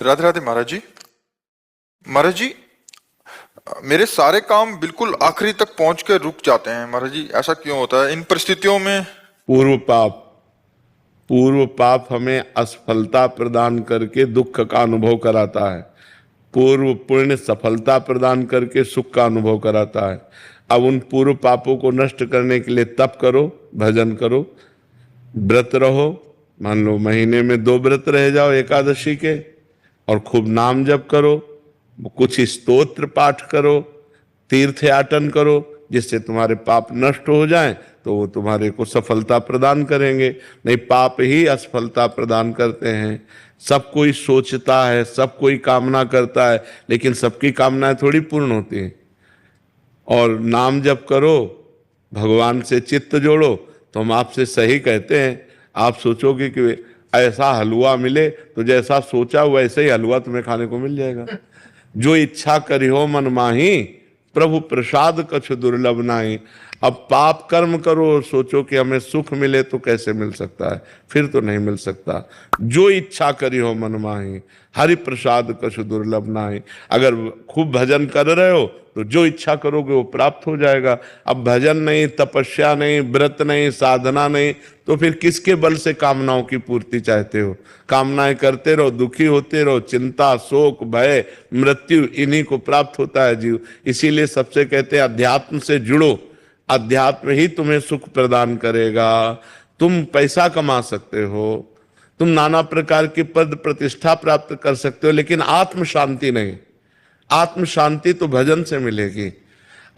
राधे राधे महाराज जी। महाराज जी, मेरे सारे काम बिल्कुल आखिरी तक पहुंच के रुक जाते हैं। महाराज जी, ऐसा क्यों होता है इन परिस्थितियों में? पूर्व पाप। पूर्व पाप हमें असफलता प्रदान करके दुख का अनुभव कराता है। पूर्व पुण्य सफलता प्रदान करके सुख का अनुभव कराता है। अब उन पूर्व पापों को नष्ट करने के लिए तप करो, भजन करो, व्रत रहो। मान लो महीने में 2 व्रत रह जाओ एकादशी के, और खूब नाम जप करो, कुछ स्तोत्र पाठ करो, तीर्थ याटन करो, जिससे तुम्हारे पाप नष्ट हो जाएं, तो वो तुम्हारे को सफलता प्रदान करेंगे। नहीं, पाप ही असफलता प्रदान करते हैं। सब कोई सोचता है, सब कोई कामना करता है, लेकिन सबकी कामनाएं थोड़ी पूर्ण होती हैं। और नाम जप करो, भगवान से चित्त जोड़ो, तो हम आपसे सही कहते हैं। आप सोचोगे कि ऐसा हलवा मिले, तो जैसा सोचा वैसे ही हलवा तुम्हें खाने को मिल जाएगा। जो इच्छा करी हो मन माही, प्रभु प्रसाद कछु दुर्लभ नाही। अब पाप कर्म करो, सोचो कि हमें सुख मिले, तो कैसे मिल सकता है? फिर तो नहीं मिल सकता। जो इच्छा करी हो मन माही, हरि प्रसाद कछु दुर्लभ नाही। अगर खूब भजन कर रहे हो तो जो इच्छा करोगे वो प्राप्त हो जाएगा। अब भजन नहीं, तपस्या नहीं, व्रत नहीं, साधना नहीं, तो फिर किसके बल से कामनाओं की पूर्ति चाहते हो? कामनाएं करते रहो, दुखी होते रहो, चिंता, शोक, भय, मृत्यु, इन्हीं को प्राप्त होता है जीव। इसीलिए सबसे कहते हैं अध्यात्म से जुड़ो, अध्यात्म ही तुम्हें सुख प्रदान करेगा। तुम पैसा कमा सकते हो, तुम नाना प्रकार की पद प्रतिष्ठा प्राप्त कर सकते हो, लेकिन आत्म शांति नहीं। आत्म शांति तो भजन से मिलेगी।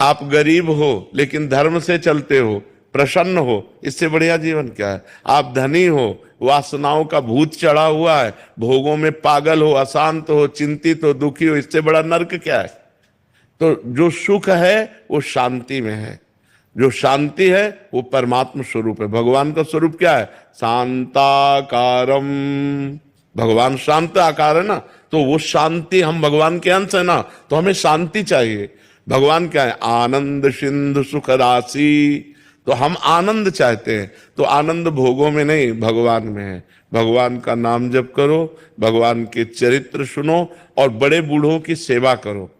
आप गरीब हो लेकिन धर्म से चलते हो, प्रसन्न हो, इससे बढ़िया जीवन क्या है? आप धनी हो, वासनाओं का भूत चढ़ा हुआ है, भोगों में पागल हो, अशांत हो, चिंतित हो, दुखी हो, इससे बड़ा नरक क्या है? तो जो सुख है वो शांति में है। जो शांति है वो परमात्मा स्वरूप है। भगवान का स्वरूप क्या है? शांताकारम। भगवान शांत आकार है ना, तो वो शांति, हम भगवान के अंश है ना, तो हमें शांति चाहिए। भगवान क्या है? आनंद सिंधु सुख राशि। तो हम आनंद चाहते हैं, तो आनंद भोगों में नहीं, भगवान में है। भगवान का नाम जप करो, भगवान के चरित्र सुनो, और बड़े बूढ़ों की सेवा करो।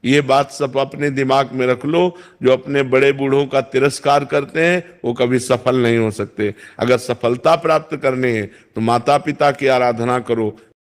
ये बात सब अपने दिमाग में रख लो। जो अपने बड़े बूढ़ों का तिरस्कार करते हैं वो कभी सफल नहीं हो सकते। अगर सफलता प्राप्त करनी है तो माता पिता की आराधना करो,